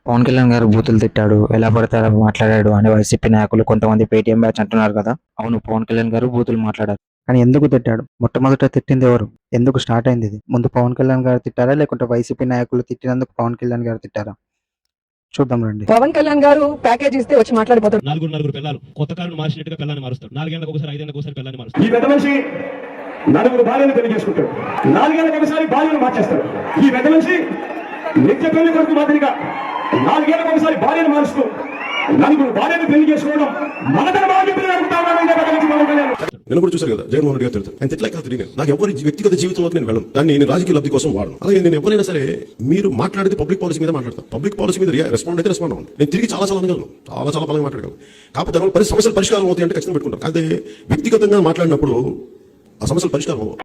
పవన్ కళ్యాణ్ గారు బూతులు తిట్టాడు, ఎలా పడితే అలా మాట్లాడాడు అని వైసీపీ నాయకులు కొంతమంది పేటీఎం బ్యాచ్ అంటున్నారు కదా. అవును, పవన్ కళ్యాణ్ గారు బూతులు మాట్లాడారు. కానీ ఎందుకు తిట్టాడు? మొట్టమొదట తిట్టింది ఎవరు? ఎందుకు స్టార్ట్ అయింది ఇది? ముందు పవన్ కళ్యాణ్ గారు తిట్టారా, లేకుంటే వైసీపీ నాయకులు తిట్టినందుకు పవన్ కళ్యాణ్ గారు తిట్టారా? చూద్దాం రండి. పవన్ కళ్యాణ్ గారు ప్యాకేజ్ ఇస్తే వచ్చి మాట్లాడిపోతాడు. నలుగురు పిల్లలు కొత్త కారును మార్చినట్టుగా పిల్లల్ని మారుస్తాడు. 4 ఏళ్లకు ఒకసారి 5 ఏళ్లకు ఒకసారి పిల్లల్ని మారుస్తాడు. ఈ పెద్ద మనిషి నలుగురు భార్యను పెళ్లి చేసుకుంటాడు. 4 ఏళ్లకు ఒకసారి భార్యను మార్చేస్తాడు. ఈ పెద్ద మనిషి నిత్య పెళ్లి కొడుకు మాదిరిగా 4 ఏళ్లకు ఒకసారి భార్యను మారుస్తూ నలుగురు భార్యను పెళ్లి చేసుకోవడం మనతను బాగా చెప్పి నేను కూడా చూసారు కదా, జగన్మోహన్ రెడ్డి గారు తిరుగుతారు. ఆయన తిట్లా కాదు తిరిగి నాకు ఎవరి వ్యక్తిగత జీవితంలోకి నేను వెళ్ళను, దాన్ని నేను రాజకీయ లబ్ధి కోసం వాడను. అలాగే నేను ఎవరైనా సరే మీరు మాట్లాడితే పబ్లిక్ పాలసీ మీద మాట్లాడతాను. పబ్లిక్ పాలసీ మీద రెస్పాండ్ అయితే రెస్పాండ్ అవ్వండి. నేను తిరిగి చాలా అనగలను, చాలా బలంగా మాట్లాడగలను. కాకపోతే దానివల్ల సమస్యలు పరిష్కారం అవుతాయి అంటే ఖచ్చితంగా పెట్టుకుంటాను. అదే వ్యక్తిగతంగా మాట్లాడినప్పుడు ఆ సమస్యలు పరిష్కారం అవ్వవు.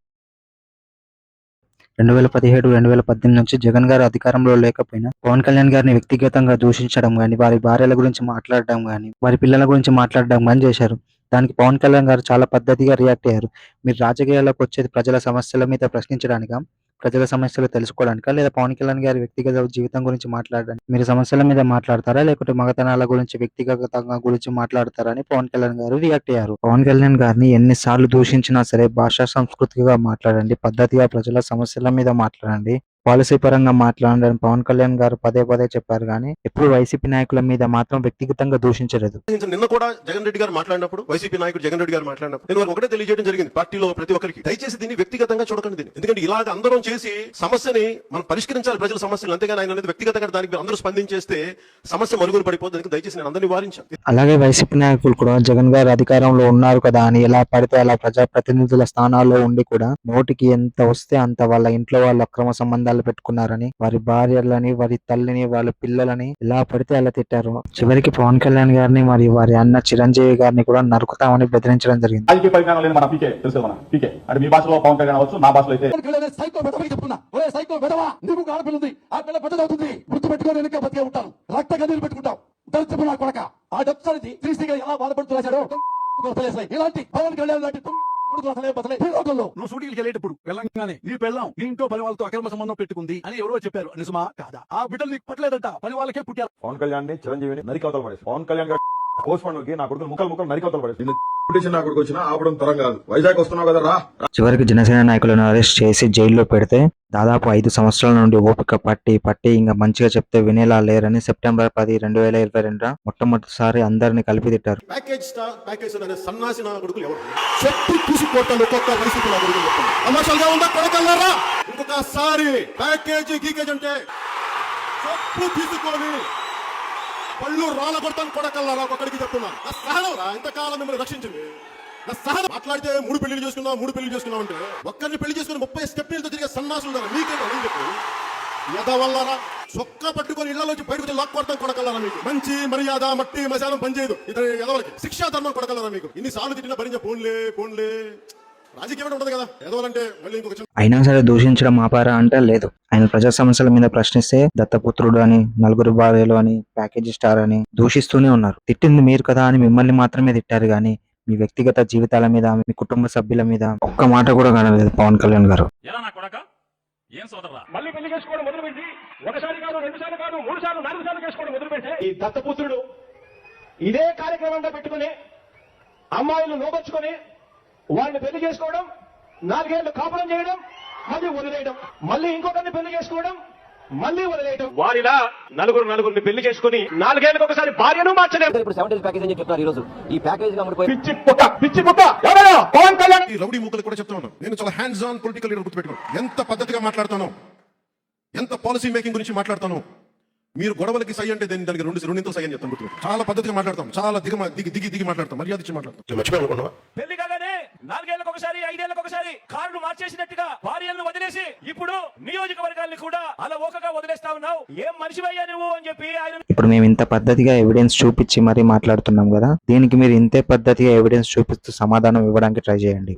2017, 2018 నుంచి జగన్ గారు అధికారంలో లేకపోయినా పవన్ కళ్యాణ్ గారిని వ్యక్తిగతంగా దూషించడం గాని, వారి భార్యల గురించి మాట్లాడడం గాని, వారి పిల్లల గురించి మాట్లాడడం గాని చేశారు. దానికి పవన్ కళ్యాణ్ గారు చాలా పద్ధతిగా రియాక్ట్ అయ్యారు. మీరు రాజకీయాల్లోకి వచ్చేది ప్రజల సమస్యల మీద ప్రశ్నించడానికా, ప్రజల సమస్యలు తెలుసుకోవడానికా, లేదా పవన్ కళ్యాణ్ గారి వ్యక్తిగత జీవితం గురించి మాట్లాడడానికి? మీరు సమస్యల మీద మాట్లాడతారా, లేకుంటే మగతనాల గురించి వ్యక్తిగతంగా గురించి మాట్లాడతారా అని పవన్ కళ్యాణ్ గారు రియాక్ట్ అయ్యారు. పవన్ కళ్యాణ్ గారిని ఎన్నిసార్లు దూషించినా సరే భాషా సంస్కృతిగా మాట్లాడండి, పద్ధతిగా ప్రజల సమస్యల మీద మాట్లాడండి, పాలసీ పరంగా మాట్లాడండి పవన్ కళ్యాణ్ గారు పదే చెప్పారు. కానీ ఎప్పుడు వైసీపీ నాయకుల మీద మాత్రం వ్యక్తిగతంగా దూషించలేదు. నిన్న కూడా జగన్ రెడ్డి గారు మాట్లాడినప్పుడు, వైసీపీ నాయకుడు జగన్ రెడ్డి గారు మాట్లాడినప్పుడు నేను ఒకటే తెలియజేయడం జరిగింది పార్టీలో ప్రతి ఒక్కరికి, దయచేసి దీన్ని వ్యక్తిగతంగా చూడకండి దీన్ని. ఎందుకంటే ఇలాగ అందరం చేసి సమస్యని మనం పరిష్కరించాలి, ప్రజల సమస్యలు. అంతేగాని ఆయన అనేది వ్యక్తిగతంగా దానికి అందరూ స్పందించేస్తే సమస్య మరుగున పడిపోతుంది. దయచేసి నేను అందరినీ వారించాను. అలాగే వైసీపీ నాయకులు కూడా జగన్ గారు అధికారంలో ఉన్నారు కదా అని ఎలా పడితే అలా ప్రజాప్రతినిధుల స్థానాల్లో ఉండి కూడా నోటికి ఎంత వస్తే అంత వాళ్ళ ఇంట్లో వాళ్ళ అక్రమ సంబంధాలు పెట్టుకున్నారని, వారి భార్యలని, వారి తల్లిని, వాళ్ళ పిల్లలని ఎలా పడితే అలా తిట్టారు. చివరికి పవన్ కళ్యాణ్ గారిని మరియు వారి అన్న చిరంజీవి గారిని కూడా నరుకుతామని బెదిరించడం జరిగింది. ఇలాంటి పవన్ కళ్యాణ్ లాంటి నువ్వు షూటింగ్కి వెళ్ళేటప్పుడు వెళ్ళంగానే నీ పెళ్ళం నీ ఇంట్లో పని వాళ్ళతో అక్రమ సంబంధం పెట్టుకుంది అని ఎవరో చెప్పారు, నిజమా కాదా? ఆ బిడ్డలు నీకు పట్టలేదంట, పని వాళ్ళకే పుట్టారు. పవన్ కళ్యాణ్ ని చిరంజీవిని నరికవతలు పడేసి, పవన్ కళ్యాణ్ గారు పోస్ట్ పండుగకి నా కొడుకు ముక్కలు నరికవతలు పడేసి, నా కొడుకు వచ్చినా ఆపడం తరం కాదు. వైజాగ్ వస్తున్నావు కదా రా. చివరికి జనసేన నాయకులను అరెస్ట్ చేసి జైల్లో పెడితే దాదాపు 5 సంవత్సరాల నుండి ఓపిక పట్టి ఇంకా మంచిగా చెప్తే వినేలా లేరని సెప్టెంబర్ 10, 2022 మొట్టమొదటిసారి అందరినీ కలిపి తిట్టారు. సన్నాసి నా కొడుకులు ఎవరు చెప్పి తీసుకోవటాలు ఒక్కొక్క వైసీపీ నా కొడుకులు చెప్తాను. తమాషాలుగా ఉందా కొడకల్లారా? ఇంకొకసారి ప్యాకేజీ గీకేజ్ అంటే చెప్పు తీసుకొని పళ్ళు రాళ్ళ కొడతాను కొడకల్లారా. ఒక్కడికి చెప్తున్నాను, నా సహనం రా, ఇంతకాలం మిమ్మల్ని రక్షించింది నా సహనం. మాట్లాడితే 3 పెళ్లి చేసుకున్నాం అంటే ఒక్కరిని పెళ్లి చేసుకుని 30 స్టెప్లతో తిరిగే సన్నాసులు మీకేంటో నేను చెప్పు. ఎదవల్లారా, చొక్కా పట్టుకొని ఇళ్లలోంచి బయటకు లాక్ కొడతాం కొడకల్లారా. మీకు మంచి మర్యాద మట్టి మశానం పనిచేయదు. ఇతని ఎదవలకి శిక్షా ధర్మం కొడకల్లారా. మీకు ఇన్నిసార్లు తిట్టినా భరించే పోన్లే రాజకీయం ఉండదు కదా ఎదవాలంటే. మళ్ళీ ఇంకొక అయినా సరే దూషించడం ఆపారా అంటే లేదు. ఆయన ప్రజా సమస్యల మీద ప్రశ్నిస్తే దత్తపుత్రుడు అని, 4 భార్యలు అని, ప్యాకేజీ స్టార్ అని దూషిస్తూనే ఉన్నారు. తిట్టింది మీరు కదా అని మిమ్మల్ని మాత్రమే తిట్టారు కానీ మీ వ్యక్తిగత జీవితాల మీద, మీ కుటుంబ సభ్యుల మీద ఒక్క మాట కూడా కనలేదు పవన్ కళ్యాణ్ గారు. మళ్ళీ పెళ్లి చేసుకోవడం మొదలుపెట్టి ఒకసారి కాదు, 2 సార్లు కాదు, 3 సార్లు 4 సార్లు చేసుకోవడం మొదలుపెట్టి ఈ దత్తపుత్రుడు ఇదే కార్యక్రమంగా పెట్టుకుని అమ్మాయిలు లోపరుచుకొని వాళ్ళని పెళ్లి చేసుకోవడం, 4 ఏళ్లు కాపురం చేయడం, మళ్ళీ వదిలేయడం, మళ్ళీ ఇంకొకరిని పెళ్లి చేసుకోవడం, మళ్ళీ వదిలేయడం. వారిలా నలుగురిని పెళ్లి చేసుకుని 4 ఏళ్లకు ఒకసారి భార్యను మార్చలేదు. ఇప్పుడు 7 డేస్ ప్యాకేజ్ అని చెప్తున్నారు. ఈ రోజు ఈ ప్యాకేజ్ పిచ్చి పుట్ట ఎవరో పవన్ కళ్యాణ్ ఈ రౌడీ మూకలు కూడా చెప్తా ఉన్నాను. నేను చాలా హ్యాండ్స్ ఆన్ పొలిటికల్ లీడర్ గుర్తుపెట్టుకోండి. ఎంత పద్ధతిగా మాట్లాడతాను, ఎంత పాలసీ మేకింగ్ గురించి మాట్లాడతాను. మీరు గొడవలకి సై అంటే దానికి రెండింతలు సై అని చెప్తాను. గుర్తు చాలా పద్ధతిగా మాట్లాడతాం, చాలా దిగి మాట్లాడతాం, మర్యాద ఇచ్చి మాట్లాడతాం. మర్చిపోయానుకున్నావా? పెళ్లి కాగానే 4 ఏళ్లకు ఒకసారి 5 ఏళ్లకు ఒకసారి కారును మార్చేసినట్టుగా భార్యలను వదిలేసి ఇప్పుడు నియోజకవర్గాన్ని కూడా అలా ఓకగా వదిలేస్తా ఉన్నావు. ఏం మనిషివయ్యా నువ్వు అని చెప్పి ఆయన. ఇప్పుడు మేము ఇంత పద్ధతిగా ఎవిడెన్స్ చూపించి మరీ మాట్లాడుతున్నాం కదా, దీనికి మీరు ఇంతే పద్ధతిగా ఎవిడెన్స్ చూపిస్తూ సమాధానం ఇవ్వడానికి ట్రై చేయండి.